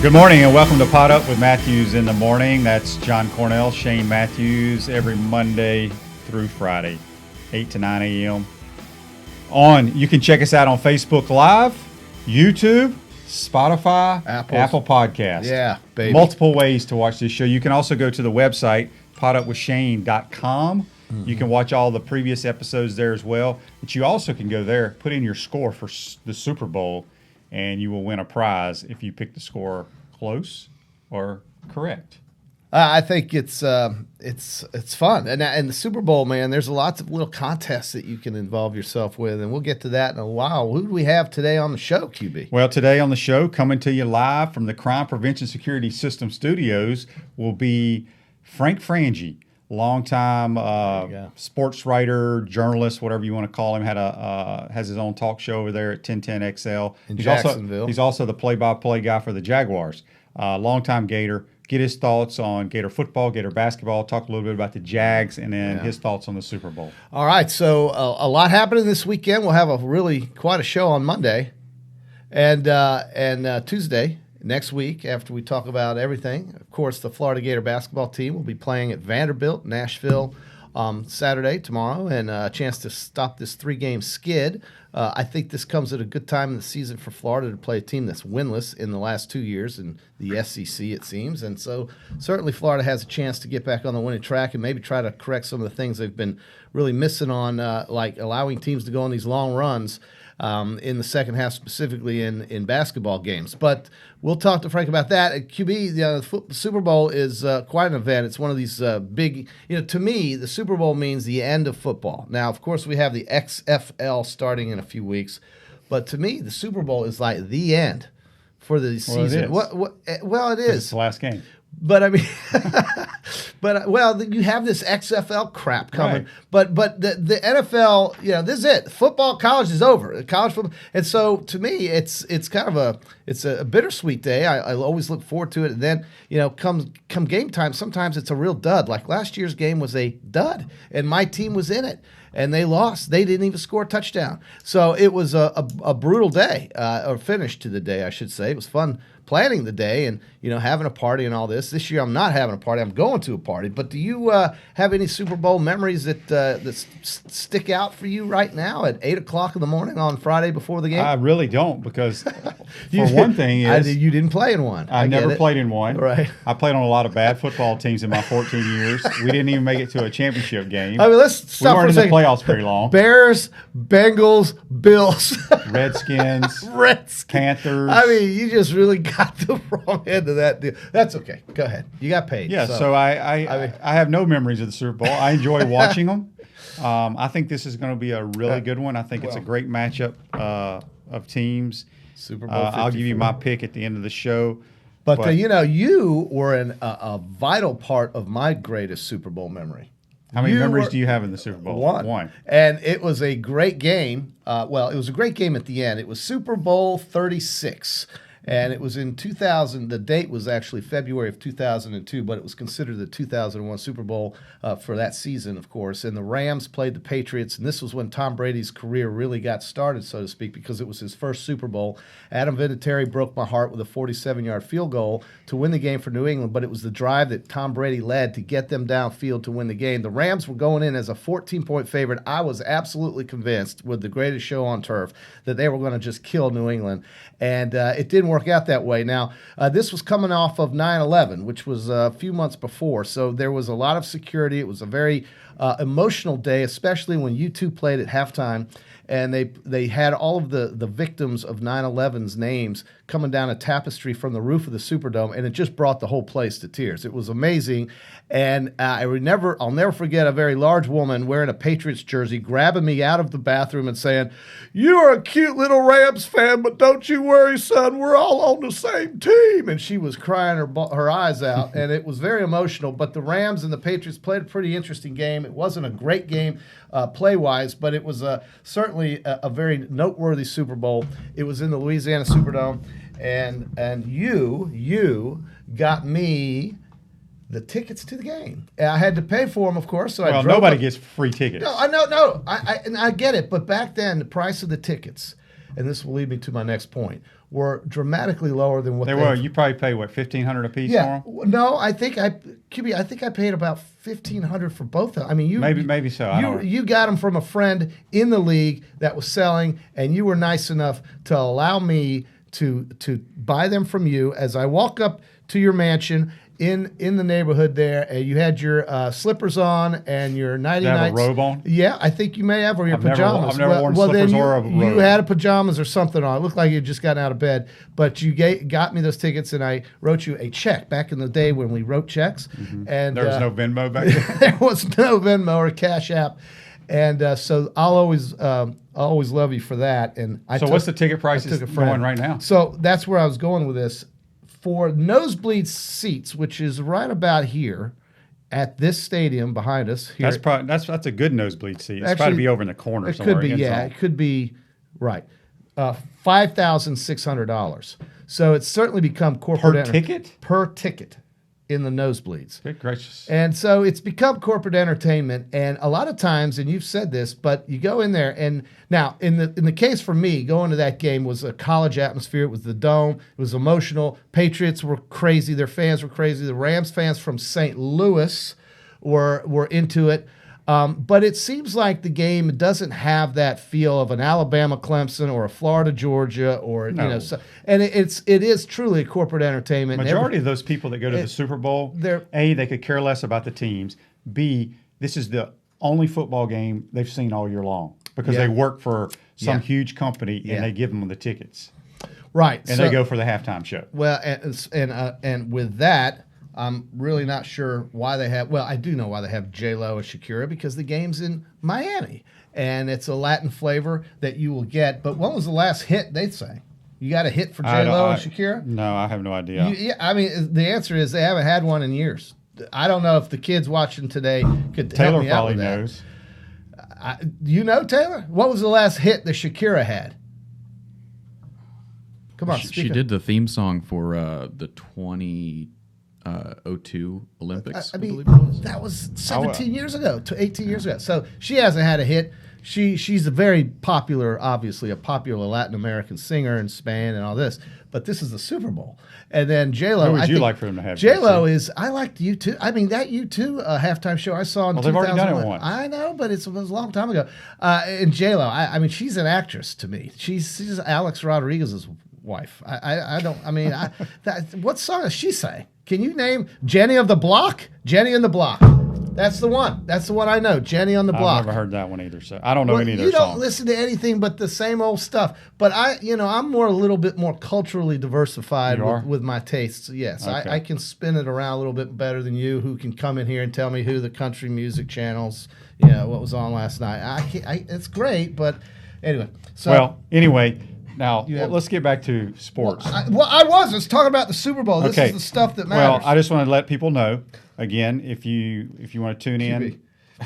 Good morning and welcome to Pot Up with Matthews in the morning. That's John Cornell, Shane Matthews, every Monday through Friday, 8 to 9 a.m. You can check us out on Facebook Live, YouTube, Spotify, Apple Podcasts. Yeah, baby. Multiple ways to watch this show. You can also go to the website, potupwithshane.com. You can watch all the previous episodes there as well. But you also can go there, put in your score for the Super Bowl, and you will win a prize if you pick the score close or correct. I think it's fun, and the Super Bowl, man. There's lots of little contests that you can involve yourself with, and we'll get to that in a while. Who do we have today on the show, QB? Well, today on the show, coming to you live from the Crime Prevention Security System Studios, will be Frank Frangie. Longtime sports writer, journalist, whatever you want to call him, has his own talk show over there at 1010XL. In Jacksonville. He's also the play-by-play guy for the Jaguars. Longtime Gator. Get his thoughts on Gator football, Gator basketball, talk a little bit about the Jags, and then his thoughts on the Super Bowl. All right, so a lot happening this weekend. We'll have quite a show on Monday and Tuesday. Next week, after we talk about everything, of course, the Florida Gator basketball team will be playing at Vanderbilt, Nashville, Saturday, tomorrow, and a chance to stop this 3-game skid. I think this comes at a good time in the season for Florida to play a team that's winless in the last 2 years in the SEC, it seems. And so certainly Florida has a chance to get back on the winning track and maybe try to correct some of the things they've been really missing on, like allowing teams to go on these long runs in the second half, specifically in basketball games. But we'll talk to Frank about that. At QB, the Super Bowl is quite an event. It's one of these big, to me, the Super Bowl means the end of football. Now, of course, we have the XFL starting in a few weeks. But to me, the Super Bowl is like the end for the season. Well, it is. It's the last game. But I mean, you have this XFL crap coming. Right. But the NFL, this is it. Football, college is over. College football, and so to me, it's kind of a bittersweet day. I always look forward to it, and then come game time, sometimes it's a real dud. Like last year's game was a dud, and my team was in it. And they lost. They didn't even score a touchdown. So it was a brutal day, or finish to the day, I should say. It was fun planning the day and having a party and all this. This year I'm not having a party. I'm going to a party. But do you have any Super Bowl memories that stick out for you right now at 8 o'clock in the morning on Friday before the game? I really don't, because one thing is you didn't play in one. I never played in one. Right. I played on a lot of bad football teams in my 14 years. We didn't even make it to a championship game. I mean, let's stop we weren't for a in the playoffs very long. Bears, Bengals, Bills, Redskins, Panthers. I mean, you just really got the wrong end of that deal. That's okay. Go ahead. You got paid. Yeah, so I have no memories of the Super Bowl. I enjoy watching them. I think this is going to be a really good one. I think it's a great matchup of teams. Super Bowl 54. I'll give you my pick at the end of the show. But you were a vital part of my greatest Super Bowl memory. How many memories do you have in the Super Bowl? One. And it was a great game. It was a great game at the end. It was Super Bowl 36. And it was in 2000. The date was actually February of 2002, but it was considered the 2001 Super Bowl for that season, of course. And the Rams played the Patriots, and this was when Tom Brady's career really got started, so to speak, because it was his first Super Bowl. Adam Vinatieri broke my heart with a 47-yard field goal to win the game for New England, but it was the drive that Tom Brady led to get them downfield to win the game. The Rams were going in as a 14-point favorite. I was absolutely convinced, with the greatest show on turf, that they were going to just kill New England, and it didn't work out that way. Now, this was coming off of 9/11, which was a few months before, so there was a lot of security. It was a very emotional day, especially when U2 played at halftime, and they had all of the victims of 9/11's names coming down a tapestry from the roof of the Superdome, and it just brought the whole place to tears. It was amazing, and I'll never forget a very large woman wearing a Patriots jersey grabbing me out of the bathroom and saying, "You are a cute little Rams fan, but don't you worry, son, we're all on the same team." And she was crying her eyes out, and it was very emotional. But the Rams and the Patriots played a pretty interesting game. It wasn't a great game play-wise, but it was certainly a very noteworthy Super Bowl. It was in the Louisiana Superdome, and you got me the tickets to the game. I had to pay for them, of course. So nobody gets free tickets. No, I get it. But back then, the price of the tickets, and this will lead me to my next point, were dramatically lower than what They were. You probably pay what, $1,500 a piece Yeah, for them? no, I think I paid about $1,500 for both of them. I mean, Maybe so. I don't know. You got them from a friend in the league that was selling, and you were nice enough to allow me to buy them from you. As I walk up to your mansion in the neighborhood there, and you had your slippers on and your nighty Did I nights. have a robe on? Yeah, I think you may have, or your I've never pajamas. worn slippers then or a you robe. had pajamas or something on. It looked like you had just gotten out of bed, but you got me those tickets, and I wrote you a check back in the day when we wrote checks. And There was no Venmo back then? there was no Venmo or Cash App, and so I'll always love you for that. And What's the ticket prices going right now? So that's where I was going with this. For nosebleed seats, which is right about here at this stadium behind us. Here, That's a good nosebleed seat. It's Actually, probably be over in the corner it somewhere. could be, end yeah, zone. it could be right. $5,600. So it's certainly become corporate ticket? Per ticket in the nosebleeds. Good gracious. And so it's become corporate entertainment, and a lot of times, and you've said this, but you go in there, and now in the case for me, going to that game was a college atmosphere. It was the Dome. It was emotional. Patriots were crazy. Their fans were crazy. The Rams fans from St. Louis were into it. But it seems like the game doesn't have that feel of an Alabama Clemson or a Florida Georgia or No. and it is truly a corporate entertainment. Majority of those people that go to the Super Bowl, A, they could care less about the teams. B, this is the only football game they've seen all year long because they work for some huge company and they give them the tickets. Right. And they go for the halftime show. Well, and with that, I'm really not sure why they have. Well, I do know why they have J-Lo and Shakira, because the game's in Miami, and it's a Latin flavor that you will get. But when was the last hit they sang? You got a hit for J-Lo and Shakira? No, I have no idea. I mean, the answer is they haven't had one in years. I don't know if the kids watching today could help me out with that. Taylor probably knows. You know, Taylor? What was the last hit that Shakira had? Come on, She did the theme song for the 2002 Olympics. I mean, believe it was. that was 17 years ago, to 18 years ago. So she hasn't had a hit. She's a very popular, obviously a popular Latin American singer in Spain and all this. But this is the Super Bowl, and then J-Lo. Who would you like for them to have? J-Lo is. I liked U2. I mean, that U2 halftime show I saw in 2001. They've already done it once. I know, but it was a long time ago. And J-Lo, I mean, she's an actress to me. She's Alex Rodriguez's wife. I don't. I mean, what song does she say? Can you name Jenny of the Block? Jenny and the Block. That's the one. That's the one I know. Jenny on the Block. I've never heard that one either, so I don't know any of their You songs. don't listen to anything but the same old stuff. But I'm a little bit more culturally diversified with my tastes. Yes, Okay. I can spin it around a little bit better than you, who can come in here and tell me who the country music channels, what was on last night. It's great, but anyway. So, anyway. Now, let's get back to sports. I was talking about the Super Bowl. This is the stuff that matters. Well, I just want to let people know, again, if you want to tune in,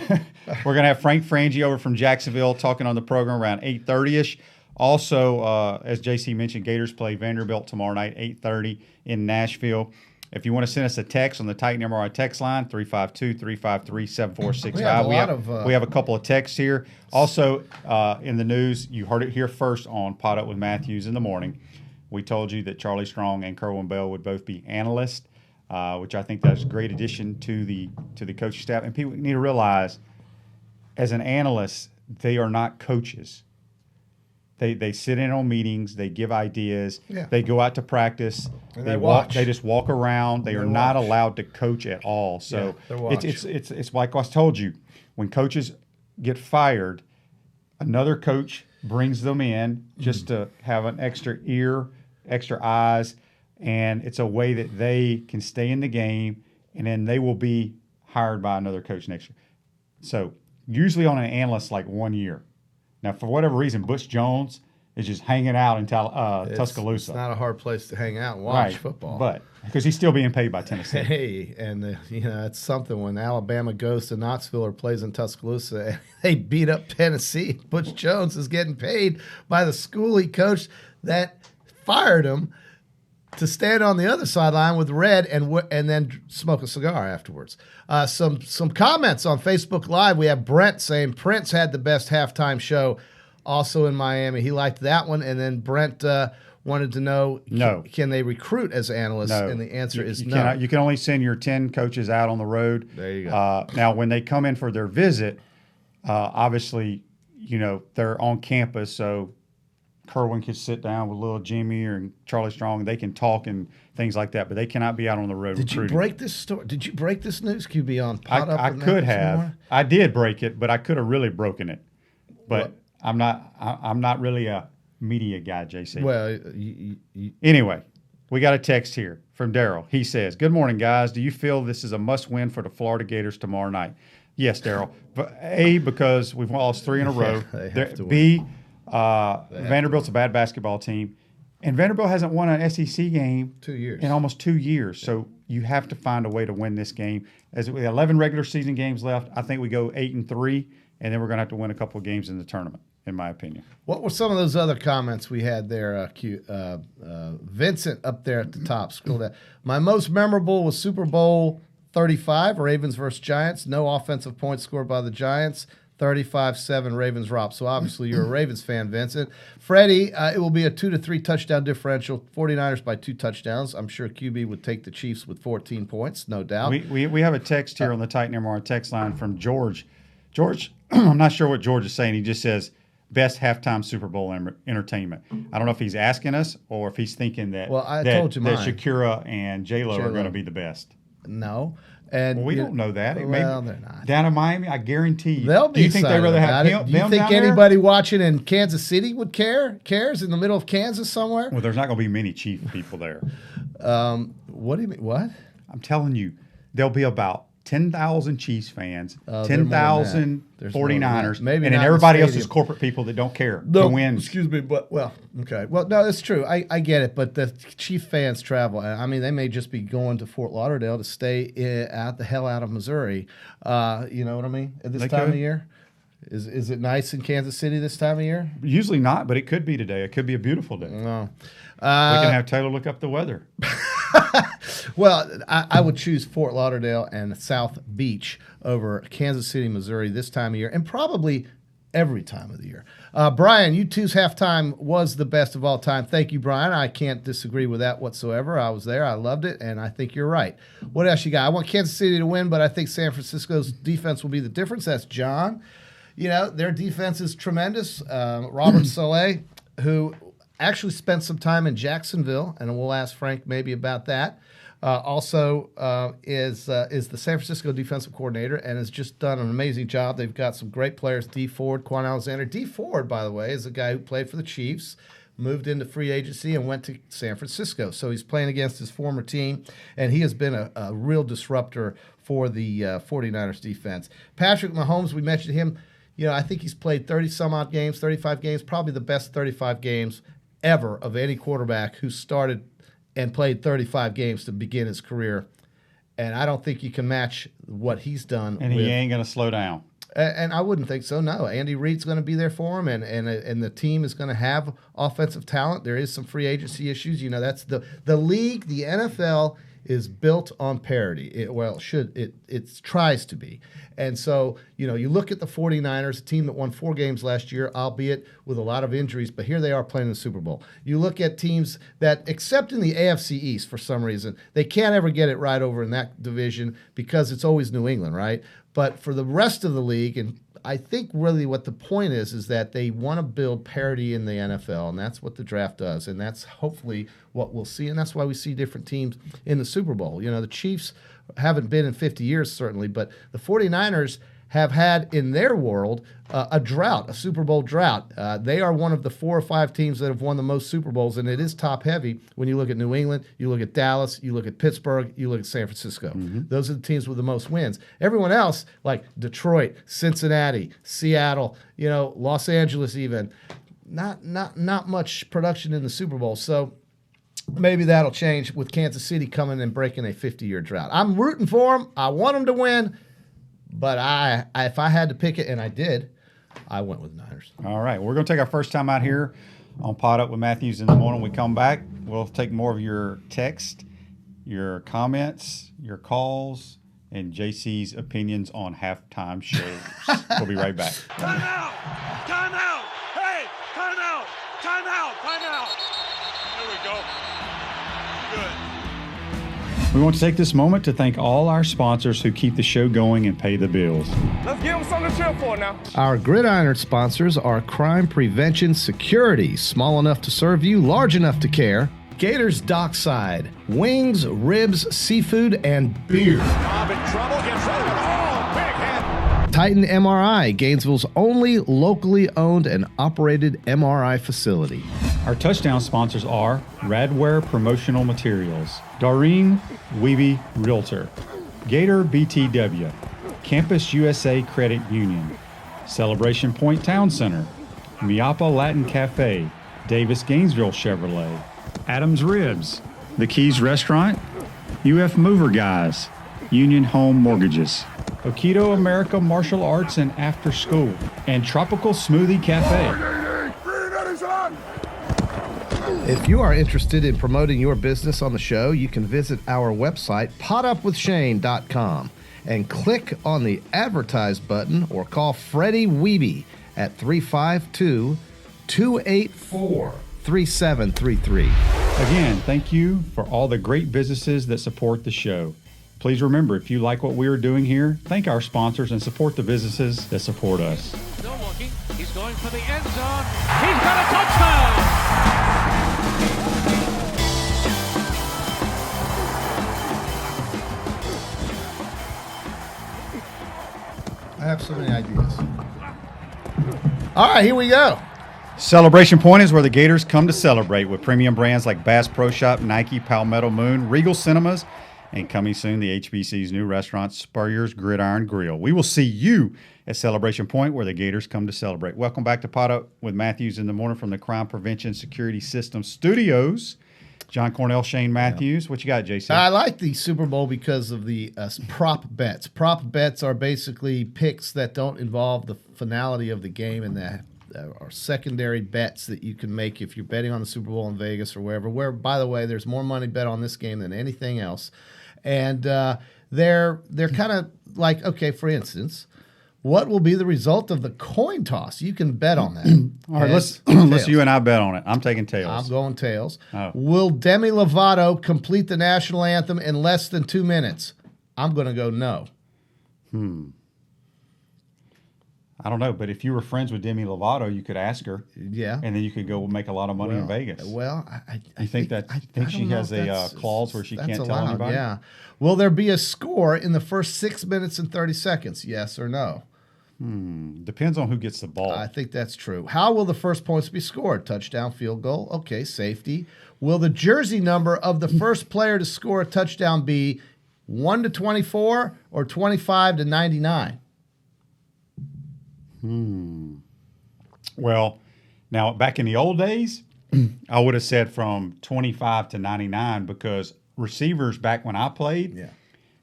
we're going to have Frank Frangie over from Jacksonville talking on the program around 8:30ish. Also, as JC mentioned, Gators play Vanderbilt tomorrow night, 8:30 in Nashville. If you want to send us a text on the Titan MRI text line, 352-353-7465. We have a couple of texts here. Also, in the news, you heard it here first on Pot Up with Matthews in the morning. We told you that Charlie Strong and Kerwin Bell would both be analysts, which I think that's a great addition to the coaching staff. And people need to realize, as an analyst, they are not coaches. They sit in on meetings. They give ideas. Yeah. They go out to practice. And they watch. They just walk around. They are not allowed to coach at all. So it's like I told you, when coaches get fired, another coach brings them in just to have an extra ear, extra eyes, and it's a way that they can stay in the game, and then they will be hired by another coach next year. So usually on an analyst, like 1 year. Now, for whatever reason, Butch Jones is just hanging out in Tuscaloosa. It's not a hard place to hang out and watch football. But because he's still being paid by Tennessee. Hey, and it's something when Alabama goes to Knoxville or plays in Tuscaloosa and they beat up Tennessee. Butch Jones is getting paid by the school he coached that fired him to stand on the other sideline with Red and then smoke a cigar afterwards. Some comments on Facebook Live. We have Brent saying Prince had the best halftime show also in Miami. He liked that one. And then Brent wanted to know, No. can they recruit as analysts? No. And the answer is you no. Cannot, you can only send your 10 coaches out on the road. There you go. Now, when they come in for their visit, obviously, they're on campus, so Kerwin can sit down with little Jimmy or Charlie Strong. They can talk and things like that, but they cannot be out on the road Did recruiting. you break this story? Did you break this news, QB, on Pot Up? I with could Matthews this have. morning? I did break it, but I could have really broken it. But What? I'm not really a media guy, JC. Well, Anyway, we got a text here from Daryl. He says, "Good morning, guys. Do you feel this is a must-win for the Florida Gators tomorrow night?" Yes, Daryl. But A, because we've lost 3 in a row. They have to win. B, Vanderbilt's a bad basketball team. And Vanderbilt hasn't won an SEC game 2 years. in almost 2 years. So you have to find a way to win this game. As with 11 regular season games left, I think we go 8-3, and then we're going to have to win a couple of games in the tournament, in my opinion. What were some of those other comments we had there, Vincent up there at the top? Scroll down. My most memorable was Super Bowl 35, Ravens versus Giants. No offensive points scored by the Giants. 35-7 Ravens drop. So obviously you're a Ravens fan, Vincent. Freddie, it will be a 2 to 3 touchdown differential. 49ers by 2 touchdowns. I'm sure QB would take the Chiefs with 14 points, no doubt. We have a text here on the Titan MR text line from George. George, I'm not sure what George is saying. He just says, best halftime Super Bowl entertainment. I don't know if he's asking us or if he's thinking that, told you that mine. Shakira and J-Lo are going to be the best. No. And Well, we don't know that. Well, they're not. Down in Miami, I guarantee you. They'll be Do you think they'd excited rather about have it. Do you them think down there? anybody watching in Kansas City would cares in the middle of Kansas somewhere? Well, there's not going to be many Chief people there. What do you mean? What? I'm telling you, there'll be about 10,000 Chiefs fans, There are more 10,000 than that. There's more than 49ers, that. Maybe and not then in everybody the else is stadium. corporate people that don't care to win. Excuse me, but okay. Well, no, that's true. I get it, but the Chief fans travel. I mean, they may just be going to Fort Lauderdale to stay out the hell out of Missouri. You know what I mean? At this They time could. of year, is it nice in Kansas City this time of year? Usually not, but it could be today. It could be a beautiful day. No. We can have Taylor look up the weather. Well, I would choose Fort Lauderdale and South Beach over Kansas City, Missouri this time of year, and probably every time of the year. Brian, U2's halftime was the best of all time. Thank you, Brian. I can't disagree with that whatsoever. I was there. I loved it, and I think you're right. What else you got? I want Kansas City to win, but I think San Francisco's defense will be the difference. That's John. Their defense is tremendous. Robert Saleh, who actually spent some time in Jacksonville, and we'll ask Frank maybe about that. Also is the San Francisco defensive coordinator and has just done an amazing job. They've got some great players, D. Ford, Quan Alexander. D. Ford, by the way, is a guy who played for the Chiefs, moved into free agency, and went to San Francisco. So he's playing against his former team, and he has been a real disruptor for the 49ers defense. Patrick Mahomes, we mentioned him. I think he's played 30-some-odd games, 35 games, probably the best 35 games ever of any quarterback who started and played 35 games to begin his career. And I don't think you can match what he's done. And he ain't going to slow down. And I wouldn't think so, no. Andy Reid's going to be there for him, and the team is going to have offensive talent. There is some free agency issues. That's the league, the NFL is built on parity. It tries to be. And so, you look at the 49ers, a team that won 4 games last year, albeit with a lot of injuries, but here they are playing in the Super Bowl. You look at teams that, except in the AFC East for some reason, they can't ever get it right over in that division because it's always New England, right? But for the rest of the league, and I think really what the point is that they want to build parity in the NFL, and that's what the draft does, and that's hopefully what we'll see, and that's why we see different teams in the Super Bowl. The Chiefs haven't been in 50 years, certainly, but the 49ers have had in their world a drought, a Super Bowl drought. They are one of the 4 or 5 teams that have won the most Super Bowls, and it is top-heavy when you look at New England, you look at Dallas, you look at Pittsburgh, you look at San Francisco. Mm-hmm. Those are the teams with the most wins. Everyone else, like Detroit, Cincinnati, Seattle, Los Angeles even, not much production in the Super Bowl. So maybe that'll change with Kansas City coming and breaking a 50-year drought. I'm rooting for them. I want them to win. But if I had to pick it, and I did, I went with Niners. All right. We're going to take our first time out here on Pot Up with Matthews in the morning. When we come back, we'll take more of your text, your comments, your calls, and JC's opinions on halftime shows. We'll be right back. Time out! Time out! Hey! Time out! Time out! Time out! There we go. Good. We want to take this moment to thank all our sponsors who keep the show going and pay the bills. Let's give them something to cheer for now. Our Gridiron sponsors are Crime Prevention Security, small enough to serve you, large enough to care. Gators Dockside, wings, ribs, seafood, and beer. Bob in trouble, gets rid of it. Oh, big hit. Titan MRI, Gainesville's only locally owned and operated MRI facility. Our touchdown sponsors are Radware Promotional Materials, Doreen Weeby Realtor, Gator BTW, Campus USA Credit Union, Celebration Point Town Center, Miapa Latin Cafe, Davis Gainesville Chevrolet, Adams Ribs, The Keys Restaurant, UF Mover Guys, Union Home Mortgages, Okido America Martial Arts and After School, and Tropical Smoothie Cafe. If you are interested in promoting your business on the show, you can visit our website, potupwithshane.com, and click on the advertise button or call Freddie Weeby at 352-284-3733. Again, thank you for all the great businesses that support the show. Please remember, if you like what we are doing here, thank our sponsors and support the businesses that support us. Still looking. He's going for the end zone. He's got a touchdown! I have so many ideas. All right, here we go. Celebration Point is where the Gators come to celebrate with premium brands like Bass Pro Shop, Nike, Palmetto Moon, Regal Cinemas, and coming soon, the HBC's new restaurant, Spurrier's Gridiron Grill. We will see you at Celebration Point where the Gators come to celebrate. Welcome back to Pot Up with Matthews in the morning from the Crime Prevention Security System Studios. John Cornell, Shane Matthews. What you got, JC? I like the Super Bowl because of the prop bets. Prop bets are basically picks that don't involve the finality of the game and that are secondary bets that you can make if you're betting on the Super Bowl in Vegas or wherever. Where, by the way, there's more money bet on this game than anything else. And they're kind of like, okay, for instance, what will be the result of the coin toss? You can bet on that. All right, let's you and I bet on it. I'm taking tails. I'm going tails. Oh. Will Demi Lovato complete the national anthem in less than 2 minutes? I'm going to go no. I don't know, but if you were friends with Demi Lovato, you could ask her. Yeah. And then you could go make a lot of money in Vegas. Well, I think she has a clause where she can't tell anybody? Yeah. Will there be a score in the first 6 minutes and 30 seconds? Yes or no? Depends on who gets the ball. I think that's true. How will the first points be scored? Touchdown, field goal? Okay, safety. Will the jersey number of the first player to score a touchdown be 1 to 24 or 25 to 99? Well, now back in the old days, I would have said from 25 to 99 because receivers back when I played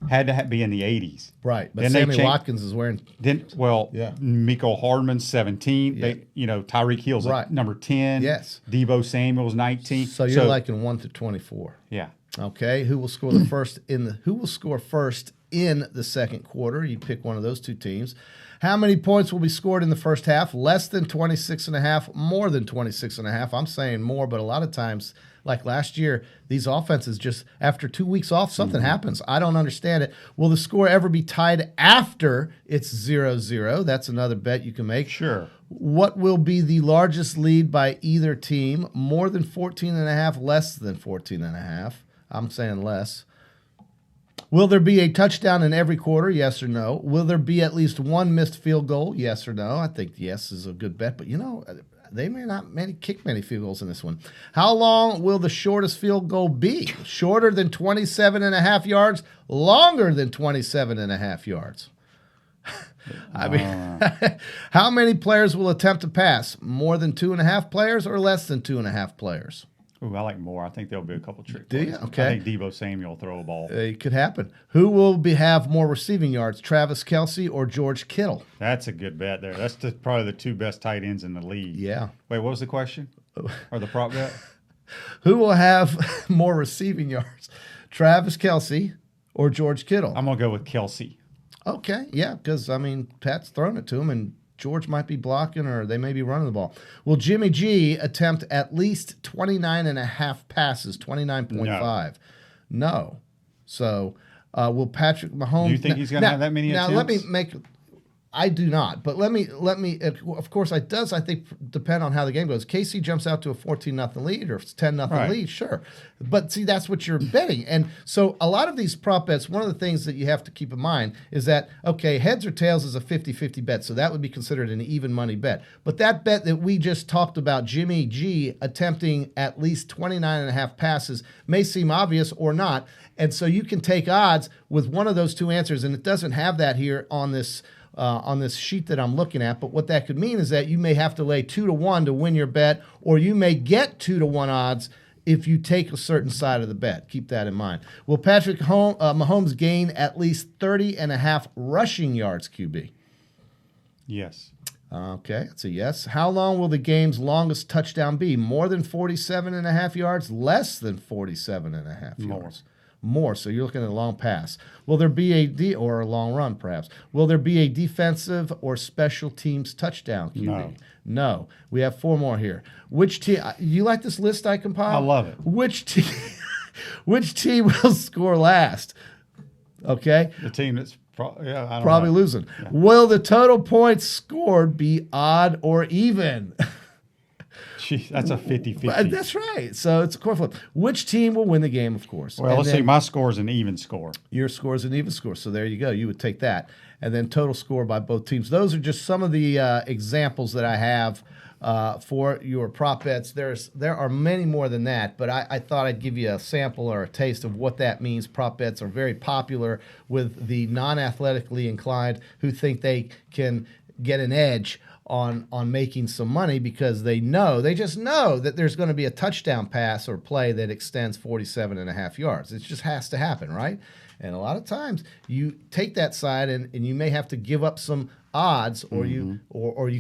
had to be in the 80s. Right, but then Sammy Watkins is wearing. Mecole Hardman's 17. Yeah. Tyreek Hill's number 10. Yes. Debo Samuel's 19. So you're liking 1 to 24. Yeah. Okay, who will score the first who will score first in the second quarter? You pick one of those two teams. How many points will be scored in the first half? Less than 26.5, more than 26.5. I'm saying more, but a lot of times, like last year, these offenses just, after 2 weeks off, something happens. I don't understand it. Will the score ever be tied after it's 0-0? That's another bet you can make. Sure. What will be the largest lead by either team? More than 14.5, less than 14.5. I'm saying less. Will there be a touchdown in every quarter? Yes or no? Will there be at least one missed field goal? Yes or no? I think yes is a good bet, but they may not kick many field goals in this one. How long will the shortest field goal be? Shorter than 27.5 yards? Longer than 27.5 yards? I mean, how many players will attempt to pass? More than 2.5 players or less than 2.5 players? Ooh, I like more. I think there'll be a couple trick plays. Do you? Okay. I think Debo Samuel will throw a ball. It could happen. Who will have more receiving yards, Travis Kelce or George Kittle? That's a good bet there. That's probably the two best tight ends in the league. Yeah. Wait, what was the question? Or the prop bet? Who will have more receiving yards, Travis Kelce or George Kittle? I'm going to go with Kelce. Okay, yeah, because, Pat's thrown it to him, and George might be blocking or they may be running the ball. Will Jimmy G attempt at least 29.5 passes, 29.5? No. So will Patrick Mahomes? Do you think he's going to have that many attempts? Now let me make. I do not, but let me. Of course, it does. I think depend on how the game goes. KC jumps out to a 14-0 lead or 10-0 lead, sure. But see, that's what you're betting, and so a lot of these prop bets. One of the things that you have to keep in mind is that heads or tails is a 50-50 bet, so that would be considered an even money bet. But that bet that we just talked about, Jimmy G attempting at least 29.5 passes, may seem obvious or not, and so you can take odds with one of those two answers, and it doesn't have that here on this sheet that I'm looking at. But what that could mean is that you may have to lay 2-1 to win your bet, or you may get 2-1 odds if you take a certain side of the bet. Keep that in mind. Will Patrick Mahomes gain at least 30.5 rushing yards, QB? Yes. Okay, that's a yes. How long will the game's longest touchdown be? More than 47.5 yards? Less than 47.5 yards? More, so you're looking at a long pass. Will there be or a long run, perhaps? Will there be a defensive or special teams touchdown, QB? No. We have 4 more here. Which team? You like this list I compiled? I love it. Which team will score last? Okay. The team that's probably losing. Yeah. Will the total points scored be odd or even? That's a 50-50. That's right. So it's a coin flip. Which team will win the game, of course? Well, let's see. My score is an even score. Your score is an even score. So there you go. You would take that. And then total score by both teams. Those are just some of the examples that I have for your prop bets. There are many more than that, but I thought I'd give you a sample or a taste of what that means. Prop bets are very popular with the non-athletically inclined who think they can get an edge on making some money because they just know that there's going to be a touchdown pass or play that extends 47.5 yards. It just has to happen, right? And a lot of times you take that side and you may have to give up some odds or you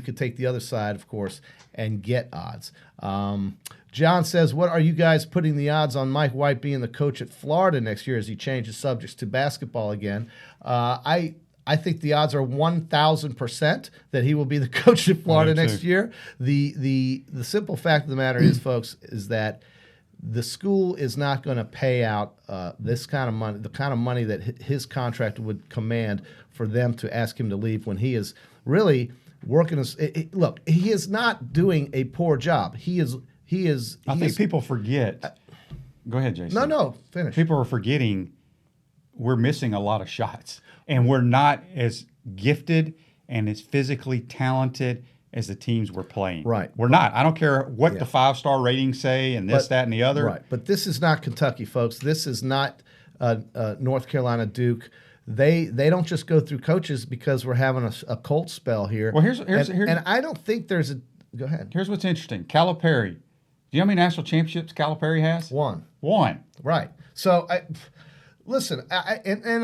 could take the other side, of course, and get odds. John says, what are you guys putting the odds on Mike White being the coach at Florida next year as he changes subjects to basketball again? I think the odds are 1,000% that he will be the coach at Florida next year. The simple fact of the matter is, folks, is that the school is not going to pay out this kind of money, the kind of money that his contract would command for them to ask him to leave when he is really working. Look, he is not doing a poor job. I think people forget. Go ahead, Jason. No, finish. People are forgetting we're missing a lot of shots. And we're not as gifted and as physically talented as the teams we're playing. Right. We're not. I don't care what the 5-star ratings say and that, and the other. Right. But this is not Kentucky, folks. This is not North Carolina, Duke. They don't just go through coaches because we're having a cold spell here. Well, here's and I don't think there's a – go ahead. Here's what's interesting. Calipari. Do you know how many national championships Calipari has? One. Right. So listen,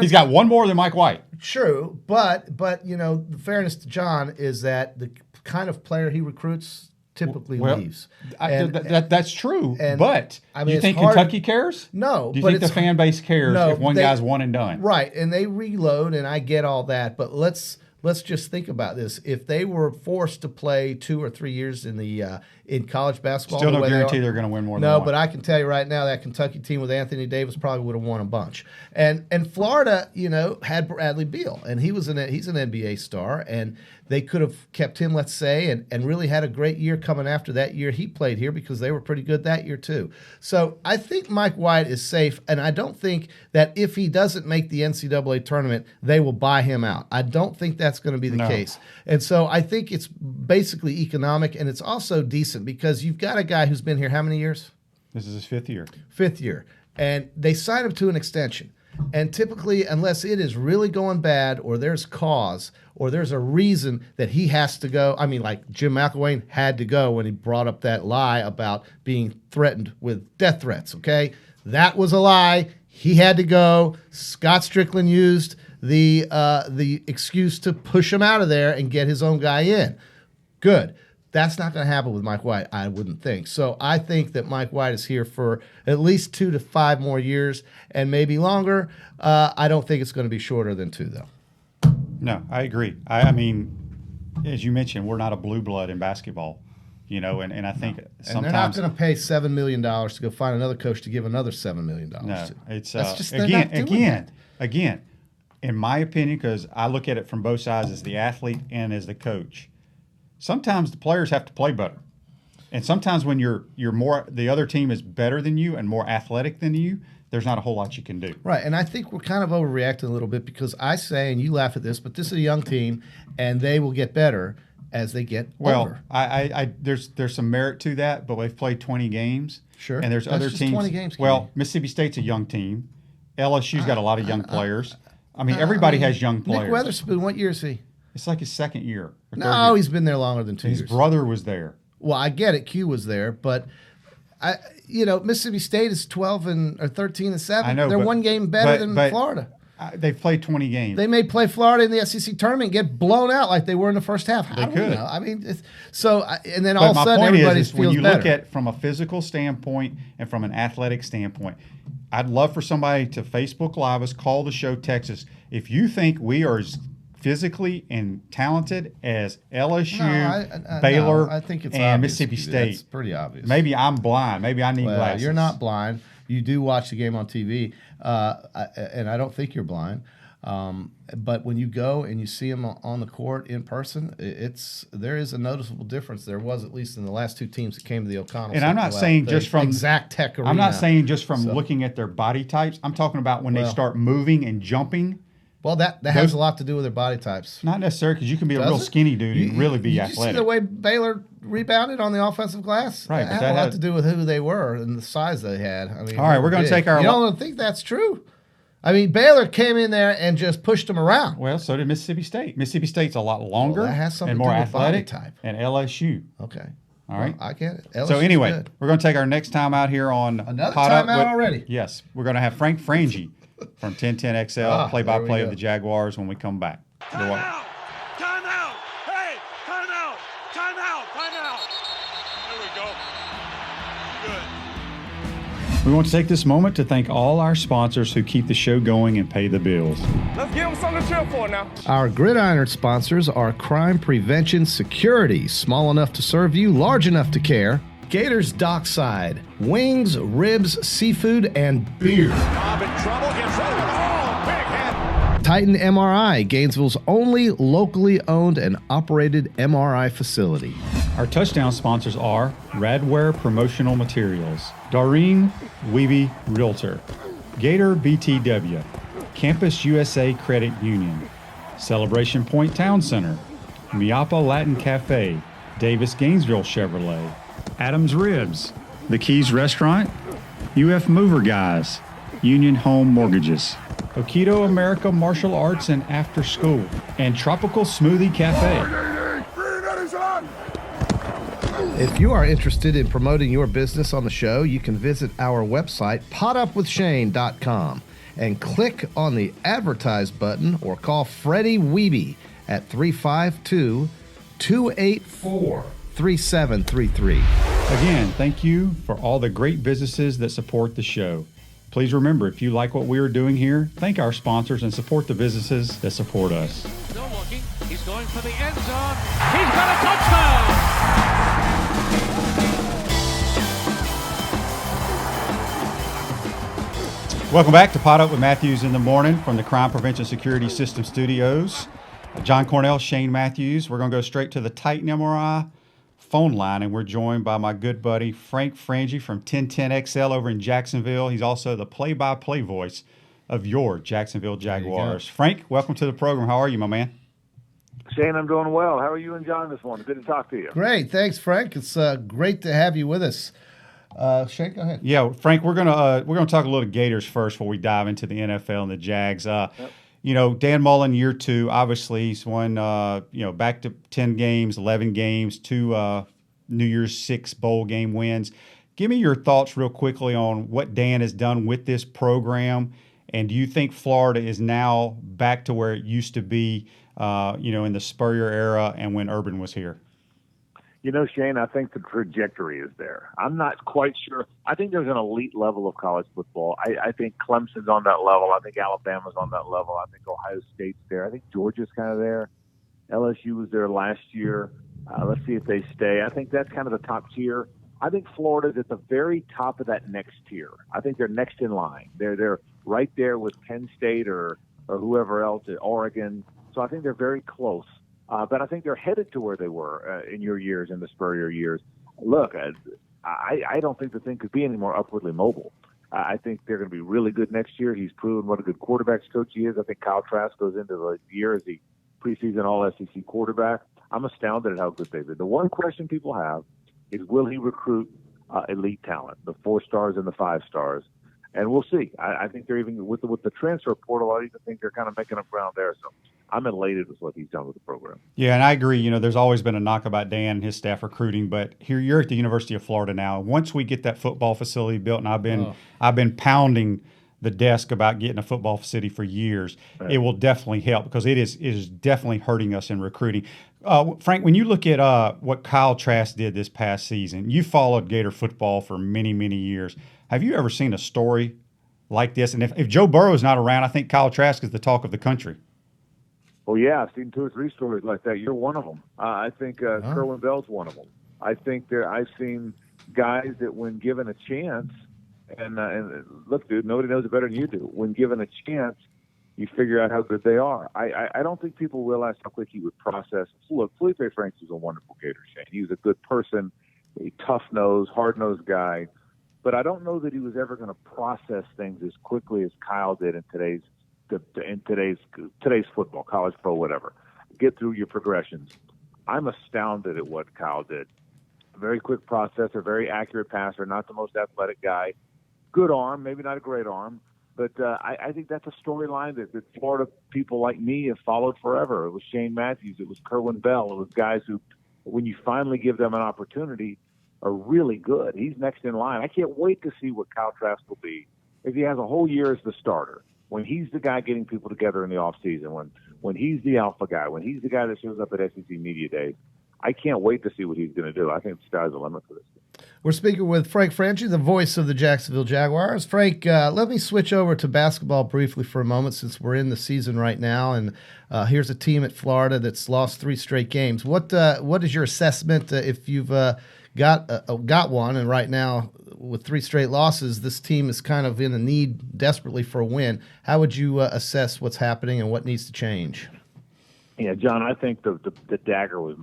he's got one more than Mike White. True, but the fairness to John is that the kind of player he recruits typically leaves. That's true, and, but do you think Kentucky cares? No. Do you think the fan base cares if one guy's one and done? Right, and they reload, and I get all that, but let's just think about this. If they were forced to play 2 or 3 years in college basketball, still no guarantee they're going to win more than one. No, but I can tell you right now that Kentucky team with Anthony Davis probably would have won a bunch. And Florida, had Bradley Beal, and he's an NBA star, and they could have kept him, let's say, and really had a great year coming after that year he played here because they were pretty good that year too. So I think Mike White is safe, and I don't think that if he doesn't make the NCAA tournament, they will buy him out. I don't think that's going to be the case. And so I think it's basically economic, and it's also decent because you've got a guy who's been here how many years? This is his 5th year. 5th year. And they sign him to an extension. And typically, unless it is really going bad or there's cause or there's a reason that he has to go, I mean, like Jim McElwain had to go when he brought up that lie about being threatened with death threats, okay? That was a lie. He had to go. Scott Strickland used the excuse to push him out of there and get his own guy in. Good. That's not going to happen with Mike White, I wouldn't think. So I think that Mike White is here for at least 2 to 5 more years and maybe longer. I don't think it's going to be shorter than 2, though. No, I agree. I mean, as you mentioned, we're not a blue blood in basketball, and I think sometimes. And they're not going to pay $7 million to go find another coach to give another $7 million No, to. it's That's just, they're not doing that. again, in my opinion, because I look at it from both sides as the athlete and as the coach. Sometimes the players have to play better, and sometimes when you're more, the other team is better than you and more athletic than you. There's not a whole lot you can do. Right, and I think we're kind of overreacting a little bit because I say, and you laugh at this, but this is a young team, and they will get better as they get older. I there's some merit to that, but they've played 20 games. Sure, and there's that's other just teams. 20 games, well, Mississippi State's a young team. LSU's got a lot of young players. Everybody has young players. Nick Weatherspoon, what year is he? It's like his second year. No, he's been there longer than 2 years. His brother was there. Well, I get it. Q was there, but Mississippi State is 13-7. I know they're one game better than Florida. They've played 20 games. They may play Florida in the SEC tournament and get blown out like they were in the first half. They could. Know. I mean, and then all of a sudden my everybody point is when you better. look at from a physical standpoint and from an athletic standpoint, I'd love for somebody to Facebook Live us, call the show, text us. If you think we are as physically and talented as LSU, Baylor, I think it's and obvious Mississippi State. It's pretty obvious. Maybe I'm blind. Maybe I need glasses. You're not blind. You do watch the game on TV, and I don't think you're blind. But when you go and you see them on the court in person, there is a noticeable difference. There was, at least in the last two teams that came to the O'Connell. And I'm not saying just from Exact Tech Arena. I'm not saying just from looking at their body types. I'm talking about when they start moving and jumping. Well, that has a lot to do with their body types. Not necessarily, because you can be a real skinny dude and really be athletic. Did you see the way Baylor rebounded on the offensive glass? Right, That had a lot to do with who they were and the size they had. I mean, all right, we're going to take our. You don't think that's true? I mean, Baylor came in there and just pushed them around. Well, so did Mississippi State. Mississippi State's a lot longer that has something and more to do with body athletic, type. and LSU. Okay. All right. Well, I get it. So anyway, good. we're going to take our next time out here on Another Pot time Up out already? Yes, we're going to have Frank Frangie from 1010XL play-by-play of the Jaguars when we come back. Time out! Time out! Hey! Time out! Time out! Time out! There we go. Good. We want to take this moment to thank all our sponsors who keep the show going and pay the bills. Let's give them something to cheer for now. Our Gridiron sponsors are Crime Prevention Security, small enough to serve you, large enough to care. Gators Dockside, wings, ribs, seafood, and beer. Bob in trouble, gets rid of it. Oh, big hit. Titan MRI, Gainesville's only locally owned and operated MRI facility. Our touchdown sponsors are Radware Promotional Materials, Doreen Weeby Realtor, Gator BTW, Campus USA Credit Union, Celebration Point Town Center, Miapa Latin Cafe, Davis Gainesville Chevrolet, Adams Ribs, The Keys Restaurant, UF Mover Guys, Union Home Mortgages, Okido America Martial Arts and After School, and Tropical Smoothie Cafe. If you are interested in promoting your business on the show, you can visit our website, potupwithshane.com, and click on the advertise button or call Freddie Weeby at 352-284-3733. Again, thank you for all the great businesses that support the show. Please remember, if you like what we are doing here, thank our sponsors and support the businesses that support us. Still looking. He's going for the end zone. He's got a touchdown. Welcome back to Pot Up with Matthews in the Morning from the Crime Prevention Security System Studios. John Cornell, Shane Matthews. We're going to go straight to the Titan MRI phone line, and we're joined by my good buddy Frank Frangie from 1010XL over in Jacksonville. He's also the play-by-play voice of your Jacksonville Jaguars. Frank, welcome to the program. How are you, my man? Shane, I'm doing well. How are you and John this morning? Good to talk to you. Great. Thanks, Frank. It's great to have you with us. Shane, go ahead. Yeah, Frank, we're gonna talk a little Gators first before we dive into the NFL and the Jags. Yep. You know, Dan Mullen, year two, obviously he's won back to 10 games, 11 games, 2 New Year's 6 bowl game wins. Give me your thoughts real quickly on what Dan has done with this program, and do you think Florida is now back to where it used to be, in the Spurrier era and when Urban was here? You know, Shane, I think the trajectory is there. I'm not quite sure. I think there's an elite level of college football. I think Clemson's on that level. I think Alabama's on that level. I think Ohio State's there. I think Georgia's kind of there. LSU was there last year. Let's see if they stay. I think that's kind of the top tier. I think Florida's at the very top of that next tier. I think they're next in line. They're right there with Penn State or whoever else at Oregon. So I think they're very close. But I think they're headed to where they were in your years, in the Spurrier years. Look, I don't think the thing could be any more upwardly mobile. I think they're going to be really good next year. He's proven what a good quarterbacks coach he is. I think Kyle Trask goes into the year as the preseason All-SEC quarterback. I'm astounded at how good they've been. The one question people have is, will he recruit elite talent, the 4 stars and the 5 stars? And we'll see. I think they're even with the transfer portal. I even think they're kind of making up ground there. So I'm elated with what he's done with the program. Yeah, and I agree. You know, there's always been a knock about Dan and his staff recruiting, but here you're at the University of Florida now. Once we get that football facility built, and I've been pounding the desk about getting a football facility for years, it will definitely help because it is definitely hurting us in recruiting. Frank, when you look at what Kyle Trask did this past season, you followed Gator football for many, many years. Have you ever seen a story like this? And if Joe Burrow's not around, I think Kyle Trask is the talk of the country. Well, yeah, I've seen 2 or 3 stories like that. You're one of them. I think Kerwin Bell's one of them. I think I've seen guys that, when given a chance, and look, dude, nobody knows it better than you do. When given a chance, you figure out how good they are. I don't think people realize how quick he would process. Look, Felipe Franks was a wonderful Gator, Shane. He was a good person, a tough-nosed, hard-nosed guy. But I don't know that he was ever going to process things as quickly as Kyle did in today's football, college pro, whatever. Get through your progressions. I'm astounded at what Kyle did. Very quick processor, very accurate passer, not the most athletic guy. Good arm, maybe not a great arm, but I think that's a storyline that Florida people like me have followed forever. It was Shane Matthews, it was Kerwin Bell, it was guys who, when you finally give them an opportunity, are really good. He's next in line. I can't wait to see what Kyle Trask will be if he has a whole year as the starter, when he's the guy getting people together in the offseason, when he's the alpha guy, when he's the guy that shows up at SEC Media Days. I can't wait to see what he's going to do. I think the sky's the limit for this. We're speaking with Frank Frangie, the voice of the Jacksonville Jaguars. Frank, let me switch over to basketball briefly for a moment, since we're in the season right now. And here's a team at Florida that's lost 3 straight games. What is your assessment if you've got one? And right now, with 3 straight losses, this team is kind of in the need desperately for a win. How would you assess what's happening and what needs to change? Yeah, John, I think the dagger was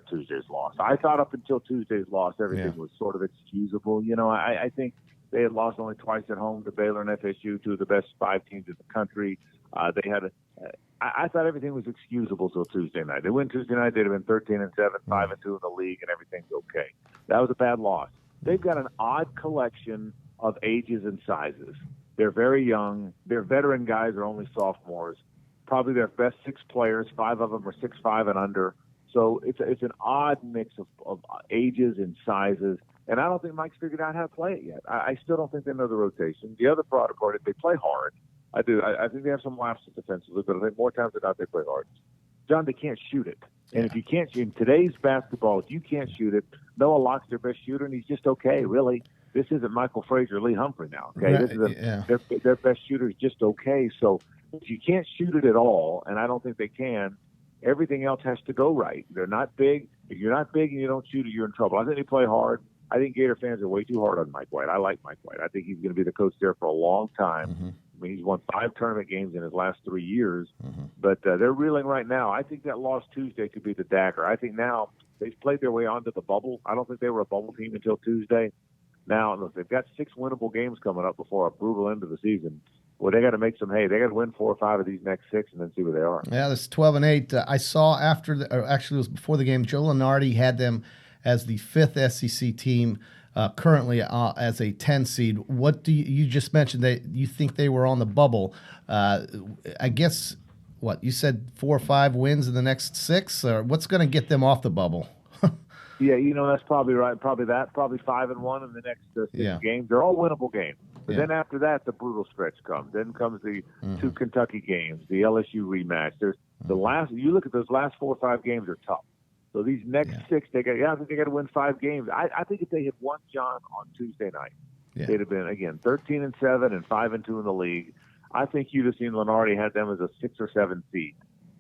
Tuesday's loss. I thought up until Tuesday's loss, everything was sort of excusable. You know, I think they had lost only twice at home to Baylor and FSU, 2 of the best 5 teams in the country. I thought everything was excusable till Tuesday night. They win Tuesday night, they'd have been 13-7, 5-2 in the league, and everything's okay. That was a bad loss. They've got an odd collection of ages and sizes. They're very young. Their veteran guys are only sophomores. Probably their best 6 players, 5 of them are 6'5" and under. So it's an odd mix of ages and sizes. And I don't think Mike's figured out how to play it yet. I still don't think they know the rotation. The other part is they play hard. I do. I think they have some lapses defensively, but I think more times than not they play hard. John, they can't shoot it. And if you can't shoot in today's basketball, if you can't shoot it, Noah Locke's their best shooter, and he's just okay, really. This isn't Michael Frazier or Lee Humphrey now. Okay, this is their best shooter is just okay. So if you can't shoot it at all, and I don't think they can, everything else has to go right. They're not big. If you're not big and you don't shoot it, you're in trouble. I think they play hard. I think Gator fans are way too hard on Mike White. I like Mike White. I think he's going to be the coach there for a long time. Mm-hmm. I mean, he's won 5 tournament games in his last 3 years, but they're reeling right now. I think that loss Tuesday could be the dagger. I think now they've played their way onto the bubble. I don't think they were a bubble team until Tuesday. Now, look, they've got 6 winnable games coming up before a brutal end of the season. Well, they got to make some hay. They got to win 4 or 5 of these next 6 and then see where they are. Yeah, that's 12-8. I saw actually it was before the game, Joe Lunardi had them as the 5th SEC team. Currently as a 10 seed. What do you just mentioned that you think they were on the bubble? I guess what you said 4 or 5 wins in the next 6, or what's going to get them off the bubble? Yeah, that's probably right. Probably 5-1 in the next 6 games. They're all winnable games. But then after that, the brutal stretch comes. Then comes the 2 Kentucky games, the LSU rematch. There's the last. You look at those last 4 or 5 games are tough. So these next 6, I think they got to win 5 games. I think if they had won, John, on Tuesday night, they'd have been, again, 13-7 and 5-2 in the league. I think you'd have seen Lunardi had them as a 6 or 7 seed.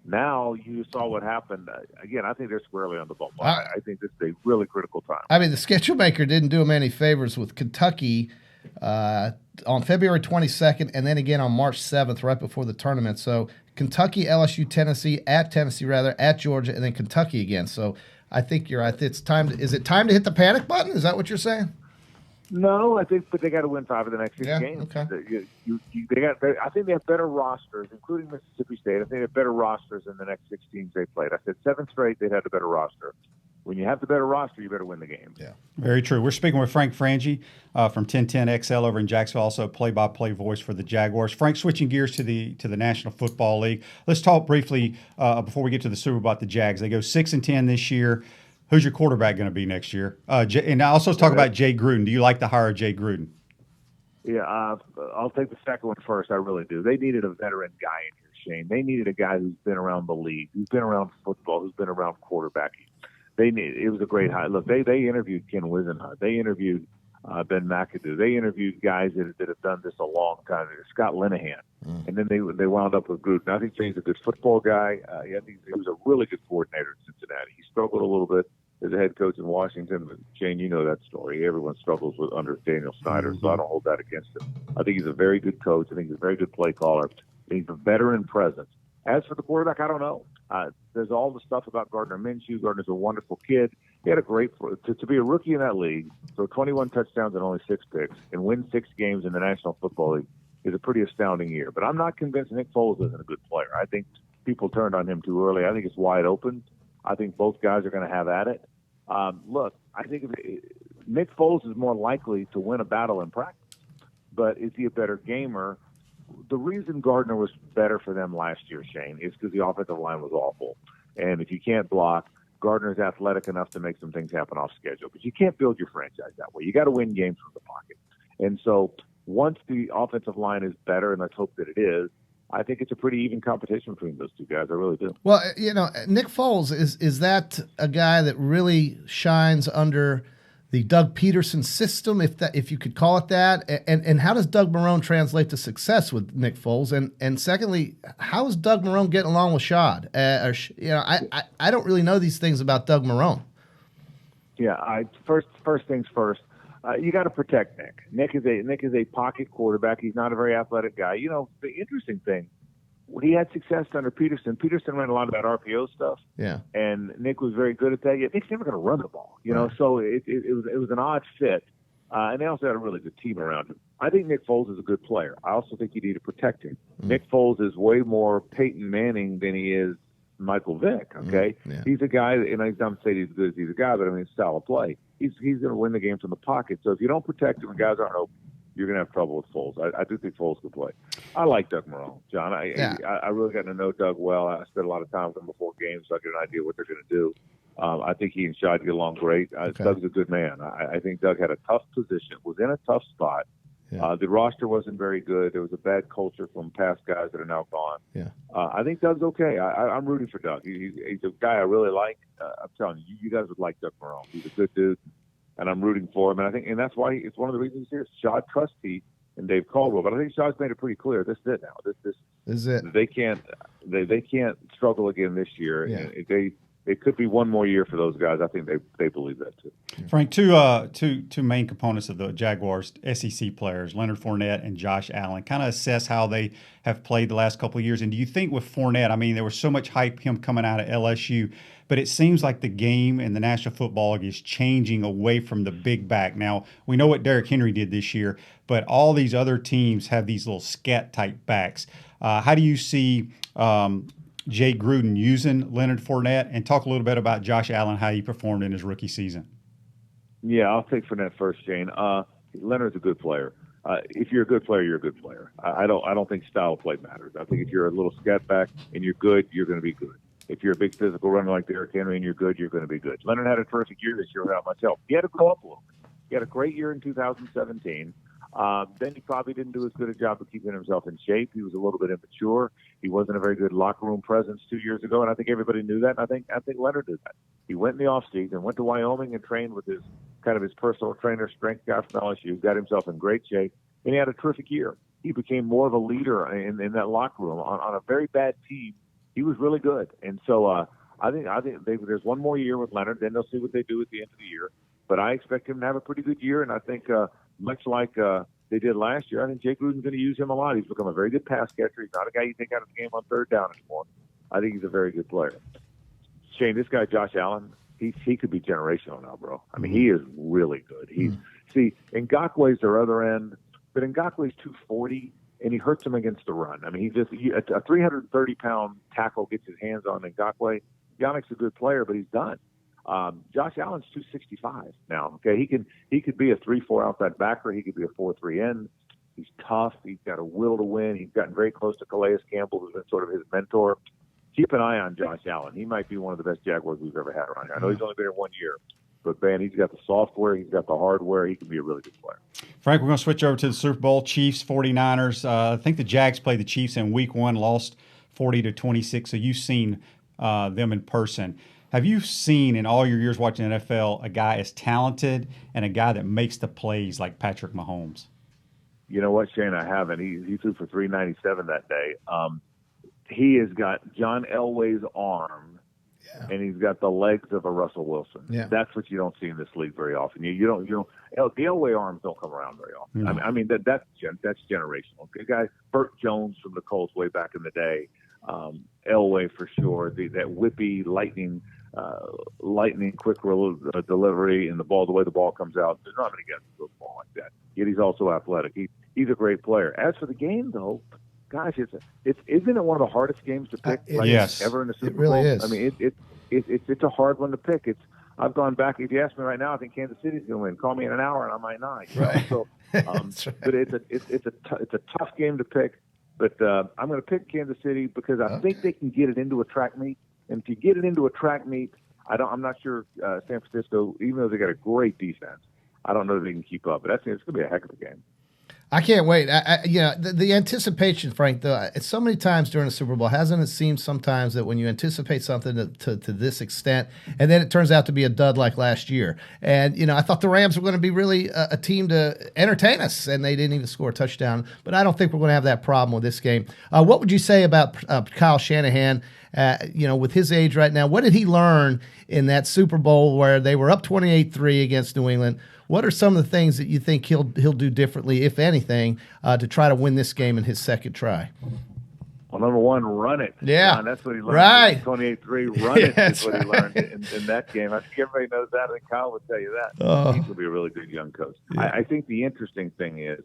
Now you saw what happened. Again, I think they're squarely on the bubble. I think this is a really critical time. I mean, the schedule maker didn't do them any favors with Kentucky on February 22nd and then again on March 7th, right before the tournament. So Kentucky, LSU, Tennessee, at Georgia, and then Kentucky again. So I think you're right. It's time. Is it time to hit the panic button? Is that what you're saying? No, I think, but they got to win 5 of the next 6 games. Okay. I think they have better rosters, including Mississippi State. I think they have better rosters than the next 6 teams they played. I said 7 straight, they'd had a better roster. When you have the better roster, you better win the game. Yeah, very true. We're speaking with Frank Frangie from 1010XL over in Jacksonville, also play-by-play voice for the Jaguars. Frank, switching gears to the National Football League. Let's talk briefly before we get to the Super Bowl about the Jags. They go 6-10 this year. Who's your quarterback going to be next year? And also let's talk about Jay Gruden. Do you like the hire of Jay Gruden? Yeah, I'll take the second one first. I really do. They needed a veteran guy in here, Shane. They needed a guy who's been around the league, who's been around football, who's been around quarterbacking. It was a great hire. Look, they interviewed Ken Wisenhunt. They interviewed Ben McAdoo. They interviewed guys that have done this a long time. Scott Linehan. And then they wound up with Gruden. I think Jay's a good football guy. I think he was a really good coordinator in Cincinnati. He struggled a little bit as a head coach in Washington. But Shane, you know that story. Everyone struggles with under Daniel Snyder, so I don't hold that against him. I think he's a very good coach. I think he's a very good play caller. I think he's a veteran presence. As for the quarterback, I don't know. There's all the stuff about Gardner Minshew. Gardner's a wonderful kid. He had a great to be a rookie in that league, throw 21 touchdowns and only 6 picks, and win 6 games in the National Football League is a pretty astounding year. But I'm not convinced Nick Foles isn't a good player. I think people turned on him too early. I think it's wide open. I think both guys are going to have at it. Look, I think Nick Foles is more likely to win a battle in practice, but is he a better gamer? The reason Gardner was better for them last year, Shane, is because the offensive line was awful. And if you can't block, Gardner's athletic enough to make some things happen off schedule. But you can't build your franchise that way. You got to win games from the pocket. And so once the offensive line is better, and let's hope that it is, I think it's a pretty even competition between those two guys. I really do. Well, Nick Foles, is that a guy that really shines under the Doug Peterson system, if you could call it that? And how does Doug Marrone translate to success with Nick Foles? And secondly, how is Doug Marrone getting along with Shad? I don't really know these things about Doug Marrone. Yeah, first things first. You got to protect Nick. Nick is a pocket quarterback. He's not a very athletic guy. You know, the interesting thing, when he had success under Peterson ran a lot of that RPO stuff. Yeah. And Nick was very good at that. Nick's never going to run the ball, you know, so it was an odd fit. And they also had a really good team around him. I think Nick Foles is a good player. I also think you need to protect him. Nick Foles is way more Peyton Manning than he is Michael Vick, okay? Yeah. He's a guy, and I don't say he's good as he's a guy, but I mean, style of play. He's going to win the game from the pocket. So if you don't protect him and guys aren't open, you're going to have trouble with Foles. I do think Foles could play. I like Doug Marrone, John. I really got to know Doug well. I spent a lot of time with him before games, so I get an idea what they're going to do. I think he and Shad get along great. Doug's a good man. I think Doug had a tough position, was in a tough spot. Yeah. The roster wasn't very good. There was a bad culture from past guys that are now gone. Yeah. I think Doug's okay. I'm rooting for Doug. He's a guy I really like. I'm telling you, you guys would like Doug Marrone. He's a good dude. And I'm rooting for him, and that's why it's one of the reasons here. Shad trusts he and Dave Caldwell, but I think Shad's made it pretty clear. This is it now. This is it. They can't struggle again this year. Yeah. It could be one more year for those guys. I think they believe that too. Frank, two main components of the Jaguars SEC players, Leonard Fournette and Josh Allen. Kind of assess how they have played the last couple of years. And do you think with Fournette, I mean, there was so much hype him coming out of LSU, but it seems like the game in the National Football League is changing away from the big back. Now, we know what Derrick Henry did this year, but all these other teams have these little scat-type backs. How do you see Jay Gruden using Leonard Fournette? And talk a little bit about Josh Allen, how he performed in his rookie season. Yeah, I'll take Fournette first, Shane. Leonard's a good player. If you're a good player, you're a good player. I don't think style of play matters. I think if you're a little scat back and you're good, you're going to be good. If you're a big physical runner like Derrick Henry and you're good, you're going to be good. Leonard had a terrific year this year without much help. He had to grow up a little bit. He had a great year in 2017. Then he probably didn't do as good a job of keeping himself in shape. He was a little bit immature. He wasn't a very good locker room presence 2 years ago, and I think everybody knew that. And I think Leonard did that. He went in the offseason, went to Wyoming and trained with his personal trainer, strength guy from LSU, got himself in great shape, and he had a terrific year. He became more of a leader in that locker room. On a very bad team, he was really good. And so I think there's one more year with Leonard. Then they'll see what they do at the end of the year. But I expect him to have a pretty good year. And I think much like they did last year, I think Jay Gruden's going to use him a lot. He's become a very good pass catcher. He's not a guy you take out of the game on third down anymore. I think he's a very good player. Shane, this guy Josh Allen, he could be generational now, bro. I mean, he is really good. See, Ngakwe's their other end, but Ngakwe's 240, and he hurts him against the run. I mean, a 330-pound tackle gets his hands on Ngakwe. Yannick's a good player, but he's done. Josh Allen's 265 now. Okay, he could be a 3-4 outside backer. He could be a 4-3 end. He's tough. He's got a will to win. He's gotten very close to Calais Campbell, who's been sort of his mentor. Keep an eye on Josh Allen. He might be one of the best Jaguars we've ever had around here. I know he's only been here 1 year, but man, he's got the software. He's got the hardware. He can be a really good player. Frank, we're going to switch over to the Super Bowl. Chiefs, 49ers. I think the Jags played the Chiefs in Week 1, lost 40-26. So you've seen them in person. Have you seen in all your years watching NFL a guy as talented and a guy that makes the plays like Patrick Mahomes? You know what, Shane? I haven't. He threw for 397 that day. He has got John Elway's arm, and he's got the legs of a Russell Wilson. Yeah. That's what you don't see in this league very often. The Elway arms don't come around very often. No. I mean that's generational. The guy Burt Jones from the Colts way back in the day, Elway for sure. That whippy lightning quick delivery and the way the ball comes out. There's not many guys who throw the ball like that. Yet he's also athletic. He's a great player. As for the game, though, gosh, isn't it one of the hardest games to pick yes. ever in the Super Bowl? It really is. I mean, it's a hard one to pick. I've gone back. If you ask me right now, I think Kansas City's going to win. Call me in an hour, and I might not. Right. So, That's right. but it's a tough game to pick. But I'm going to pick Kansas City because I think they can get it into a track meet. And if you get it into a track meet, I'm not sure San Francisco, even though they got a great defense, I don't know if they can keep up. But it's going to be a heck of a game. I can't wait. The anticipation, Frank, though, it's so many times during the Super Bowl, hasn't it seemed sometimes that when you anticipate something to this extent, and then it turns out to be a dud like last year. And, I thought the Rams were going to be really a team to entertain us, and they didn't even score a touchdown. But I don't think we're going to have that problem with this game. What would you say about Kyle Shanahan, with his age right now? What did he learn in that Super Bowl where they were up 28-3 against New England? What are some of the things that you think he'll do differently, if anything, to try to win this game in his second try? Well, number one, run it. Yeah. John, that's what he learned. Right. 28-3, run it is what he learned in that game. I think everybody knows that. I think Kyle would tell you that. Oh. He's going to be a really good young coach. Yeah. I think the interesting thing is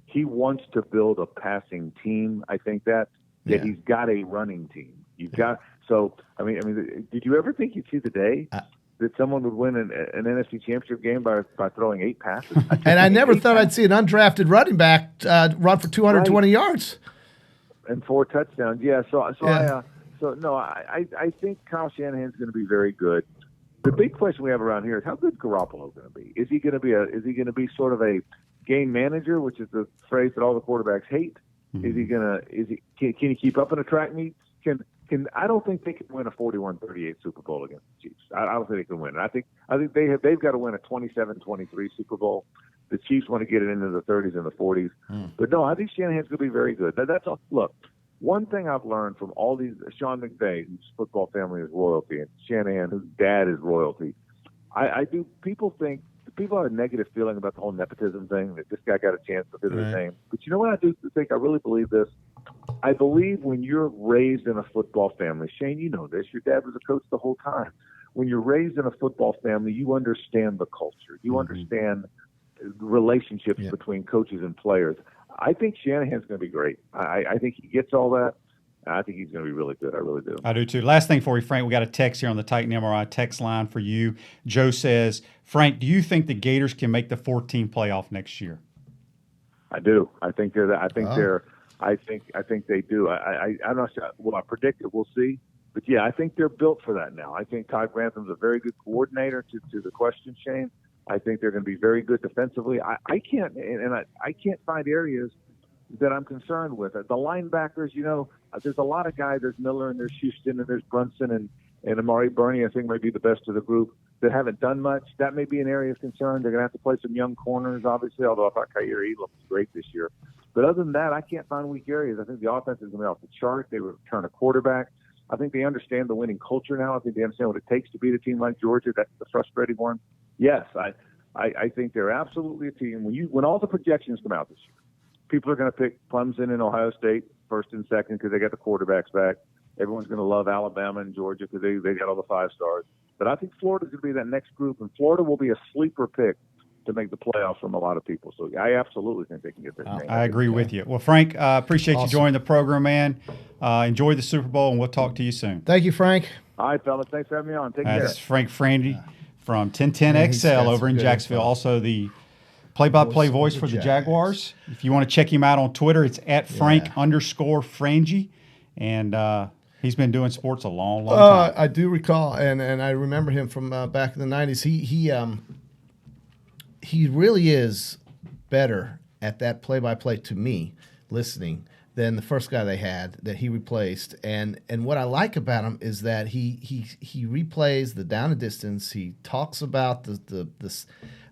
he wants to build a passing team. I think that he's got a running team. I mean, did you ever think you'd see the day that someone would win an NFC Championship game by throwing 8 passes? And I never thought I'd see an undrafted running back run for 220 yards. And 4 touchdowns. Yeah. Yeah. I think Kyle Shanahan's going to be very good. The big question we have around here is how good Garoppolo going to be? Is he going to be sort of a game manager, which is the phrase that all the quarterbacks hate? Mm-hmm. Can he keep up in a track meet? I don't think they can win a 41-38 Super Bowl against the Chiefs. I don't think they can win it. I think they've got to win a 27-23 Super Bowl. The Chiefs want to get it into the 30s and the 40s. But no, I think Shanahan's going to be very good. That's all. Look, one thing I've learned from all these, Sean McVay, whose football family is royalty, and Shanahan, whose dad is royalty. People have a negative feeling about the whole nepotism thing, that this guy got a chance because of his name. But you know what I do think? I really believe this. I believe when you're raised in a football family, Shane, you know this, your dad was a coach the whole time. When you're raised in a football family, you understand the culture. You understand relationships between coaches and players. I think Shanahan's going to be great. I think he gets all that. I think he's going to be really good. I really do. I do too. Last thing for you, Frank, we got a text here on the Titan MRI text line for you. Joe says, Frank, do you think the Gators can make the 14 playoff next year? I do. I think they're. I think they do. I'm not sure. Will I predict it? We'll see. But yeah, I think they're built for that now. I think Todd Grantham's a very good coordinator. To the question, Shane, I think they're going to be very good defensively. I can't find areas that I'm concerned with. The linebackers, there's a lot of guys. There's Miller and there's Houston and there's Brunson and Amari Burney, I think, might be the best of the group that haven't done much. That may be an area of concern. They're going to have to play some young corners, obviously, although I thought Kyer Elam was great this year. But other than that, I can't find weak areas. I think the offense is going to be off the chart. They return a quarterback. I think they understand the winning culture now. I think they understand what it takes to beat a team like Georgia. That's the frustrating one. Yes, I think they're absolutely a team. When all the projections come out this year, people are going to pick Clemson and Ohio State first and second because they got the quarterbacks back. Everyone's going to love Alabama and Georgia because they got all the 5 stars. But I think Florida's going to be that next group, and Florida will be a sleeper pick to make the playoffs from a lot of people. So I absolutely think they can get there. I agree with you. Well, Frank, appreciate you joining the program, man. Enjoy the Super Bowl, and we'll talk to you soon. Thank you, Frank. All right, fellas. Thanks for having me on. Take care. That's Frank Frangie from 1010XL over in Jacksonville. Also the play-by-play voice for the Jaguars. If you want to check him out on Twitter, it's at Frank_Frangie. And he's been doing sports a long time. I do recall, and I remember him from back in the 90s. He really is better at that play-by-play to me, listening, than the first guy they had that he replaced. And what I like about him is that he replays the down and distance. He talks about this.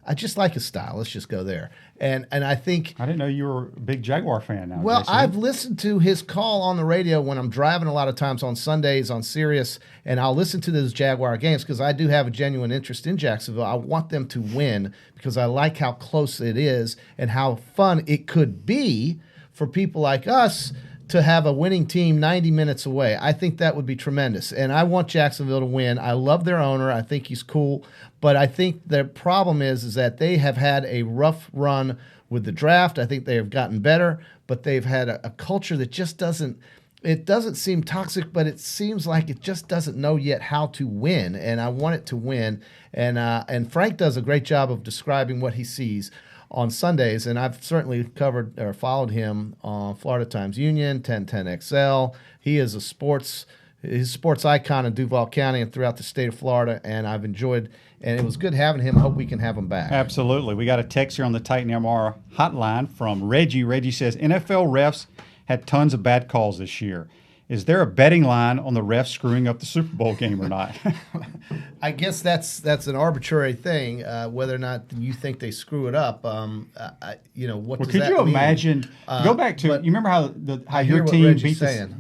I just like his style. Let's just go there. And I think I didn't know you were a big Jaguar fan now. Well, Jason. I've listened to his call on the radio when I'm driving a lot of times on Sundays on Sirius, and I'll listen to those Jaguar games because I do have a genuine interest in Jacksonville. I want them to win because I like how close it is and how fun it could be for people like us to have a winning team 90 minutes away. I think that would be tremendous. And I want Jacksonville to win. I love their owner. I think he's cool. But I think the problem is that they have had a rough run with the draft. I think they have gotten better, but they've had a culture that just doesn't seem toxic, but it seems like it just doesn't know yet how to win. And I want it to win. And Frank does a great job of describing what he sees on Sundays, and I've certainly covered or followed him on Florida Times Union, 1010XL. He is his sports icon in Duval County and throughout the state of Florida, and I've enjoyed, and it was good having him. I hope we can have him back. Absolutely. We got a text here on the Titan MR hotline from Reggie. Reggie says, NFL refs had tons of bad calls this year. Is there a betting line on the refs screwing up the Super Bowl game or not? I guess that's an arbitrary thing, whether or not you think they screw it up. What does that mean? Could you imagine? Go back to you remember how your team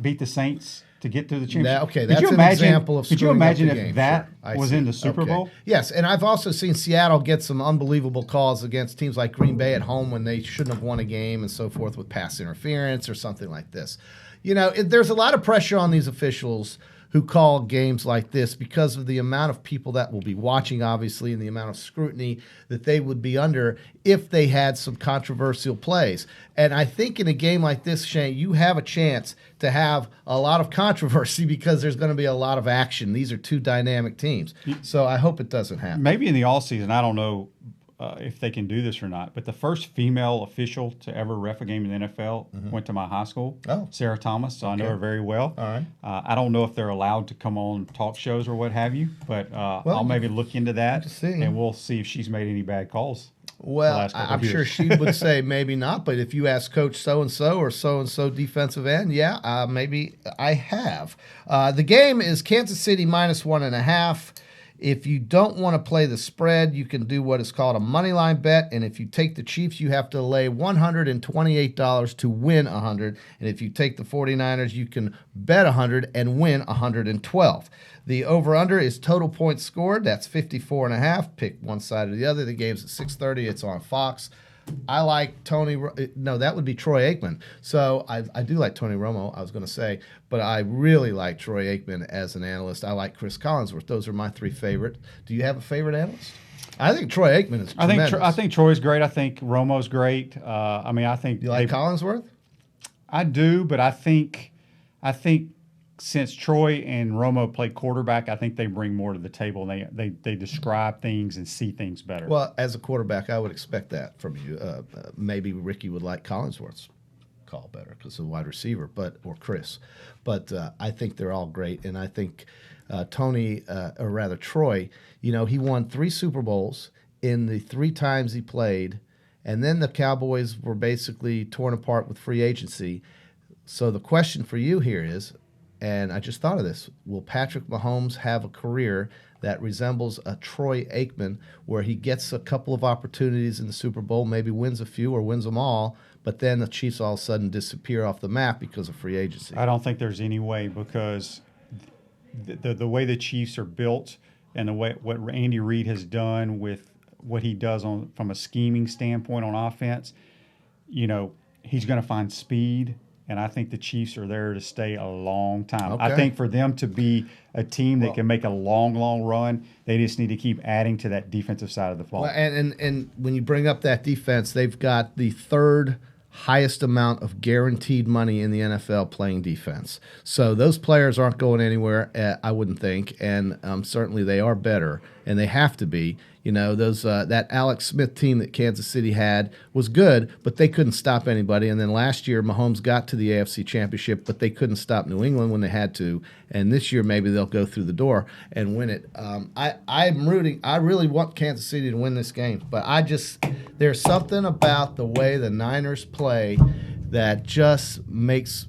beat the Saints to get to the championship? That's an example of. Could you imagine if game? that sure. was in the Super Bowl? Yes, and I've also seen Seattle get some unbelievable calls against teams like Green Bay at home when they shouldn't have won a game and so forth with pass interference or something like this. There's a lot of pressure on these officials who call games like this because of the amount of people that will be watching, obviously, and the amount of scrutiny that they would be under if they had some controversial plays. And I think in a game like this, Shane, you have a chance to have a lot of controversy because there's going to be a lot of action. These are two dynamic teams. So I hope it doesn't happen. Maybe in the offseason, I don't know if they can do this or not, but the first female official to ever ref a game in the NFL went to my high school, Sarah Thomas, so I know her very well. All right. I don't know if they're allowed to come on talk shows or what have you, but I'll maybe look into that, and we'll see if she's made any bad calls. Well, I'm sure she would say maybe not, but if you ask Coach so-and-so or so-and-so defensive end, maybe I have. The game is Kansas City -1.5. If you don't want to play the spread, you can do what is called a money line bet. And if you take the Chiefs, you have to lay $128 to win 100. And if you take the 49ers, you can bet 100 and win 112. The over-under is total points scored. That's 54.5. Pick one side or the other. The game's at 6:30. It's on Fox. I like Tony. No, that would be Troy Aikman. So I do like Tony Romo, I was going to say, but I really like Troy Aikman as an analyst. I like Chris Collinsworth. Those are my three favorite. Do you have a favorite analyst? I think Troy Aikman is tremendous. I think Troy's great. I think Romo's great. I think you like Collinsworth. I do, but I think since Troy and Romo play quarterback, I think they bring more to the table. They describe things and see things better. Well, as a quarterback, I would expect that from you. Maybe Ricky would like Collinsworth's call better because of a wide receiver, or Chris. But I think they're all great, and I think Troy, he won 3 Super Bowls in the 3 times he played, and then the Cowboys were basically torn apart with free agency. So the question for you here is, and I just thought of this, will Patrick Mahomes have a career that resembles a Troy Aikman where he gets a couple of opportunities in the Super Bowl, maybe wins a few or wins them all, but then the Chiefs all of a sudden disappear off the map because of free agency? I don't think there's any way because the way the Chiefs are built and the way what Andy Reid has done with what he does from a scheming standpoint on offense, he's going to find speed. And I think the Chiefs are there to stay a long time. Okay. I think for them to be a team that can make a long, long run, they just need to keep adding to that defensive side of the ball. Well, and when you bring up that defense, they've got the third highest amount of guaranteed money in the NFL playing defense. So those players aren't going anywhere, I wouldn't think, and certainly they are better, and they have to be. That Alex Smith team that Kansas City had was good, but they couldn't stop anybody. And then last year, Mahomes got to the AFC Championship, but they couldn't stop New England when they had to. And this year, maybe they'll go through the door and win it. I'm rooting. I really want Kansas City to win this game, but there's something about the way the Niners play that just makes.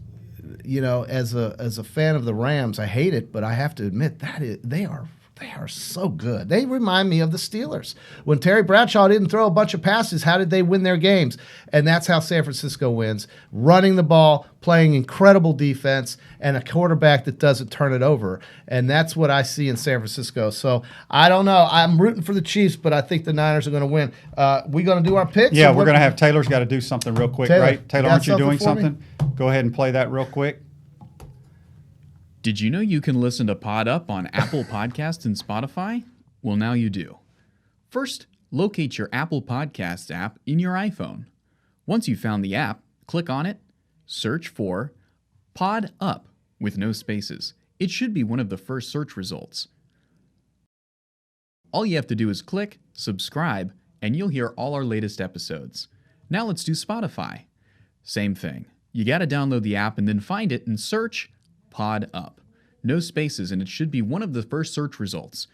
As a fan of the Rams, I hate it, but I have to admit they are so good. They remind me of the Steelers. When Terry Bradshaw didn't throw a bunch of passes, how did they win their games? And that's how San Francisco wins. Running the ball, playing incredible defense, and a quarterback that doesn't turn it over. And that's what I see in San Francisco. So I don't know. I'm rooting for the Chiefs, but I think the Niners are going to win. We going to do our picks? Yeah, we're going to have Taylor's got to do something real quick, right? Taylor, aren't you doing something something? Go ahead and play that real quick. Did you know you can listen to Pod Up on Apple Podcasts and Spotify? Well, now you do. First, locate your Apple Podcasts app in your iPhone. Once you've found the app, click on it, search for Pod Up with no spaces. It should be one of the first search results. All you have to do is click, subscribe, and you'll hear all our latest episodes. Now let's do Spotify. Same thing. You got to download the app and then find it and search Pod Up. No spaces, and it should be one of the first search results.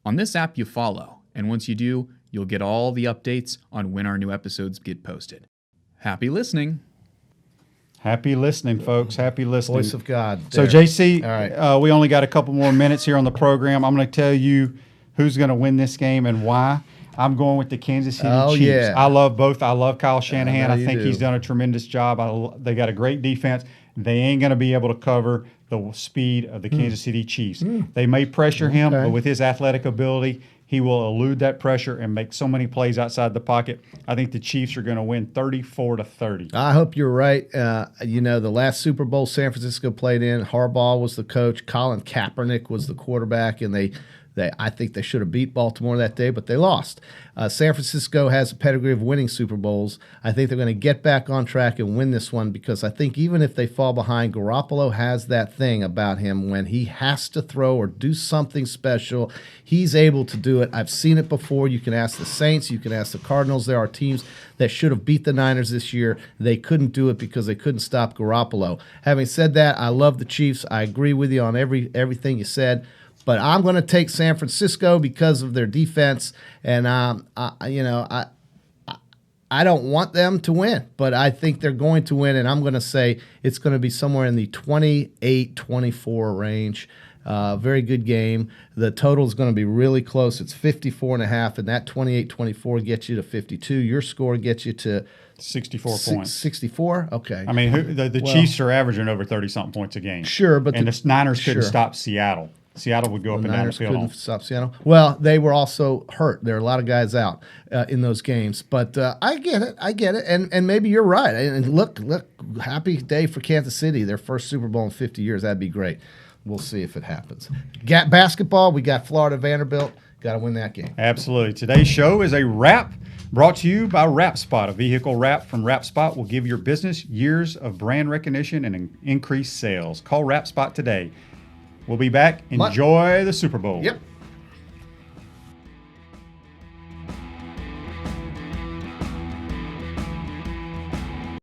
On this app, you follow, and once you do, you'll get all the updates on when our new episodes get posted. Happy listening. Happy listening, folks. Happy listening. Voice of God. So, there. JC, All right. We only got a couple more minutes here on the program. I'm going to tell you who's going to win this game and why. I'm going with the Kansas City Chiefs. Yeah. I love both. I love Kyle Shanahan. I I know think you do. he's done a tremendous job. They got a great defense. They ain't going to be able to cover the speed of the Kansas City Chiefs. They may pressure him, but with his athletic ability, he will elude that pressure and make so many plays outside the pocket. I think the Chiefs are going to win 34-30. I hope you're right. The last Super Bowl San Francisco played in, Harbaugh was the coach, Colin Kaepernick was the quarterback, and I think they should have beat Baltimore that day, but they lost. San Francisco has a pedigree of winning Super Bowls. I think they're going to get back on track and win this one because I think even if they fall behind, Garoppolo has that thing about him when he has to throw or do something special, he's able to do it. I've seen it before. You can ask the Saints. You can ask the Cardinals. There are teams that should have beat the Niners this year. They couldn't do it because they couldn't stop Garoppolo. Having said that, I love the Chiefs. I agree with you on everything you said. But I'm going to take San Francisco because of their defense, and I don't want them to win, but I think they're going to win, and I'm going to say it's going to be somewhere in the 28-24 range. Very good game. The total is going to be really close. It's 54.5, and that 28-24 gets you to 52. Your score gets you to 64 points. 64? Okay. I mean, the Chiefs are averaging over 30-something points a game. Sure, but the Niners couldn't sure. stop Seattle. Seattle would go up and down the Niners field. couldn't stop Seattle. Well, they were also hurt. There are a lot of guys out in those games. But I get it. And maybe you're right. And look, happy day for Kansas City. Their first Super Bowl in 50 years. That'd be great. We'll see if it happens. Basketball, we got Florida Vanderbilt. Got to win that game. Absolutely. Today's show is a wrap brought to you by WrapSpot. A vehicle wrap from WrapSpot will give your business years of brand recognition and increased sales. Call WrapSpot today. We'll be back. Enjoy the Super Bowl. Yep.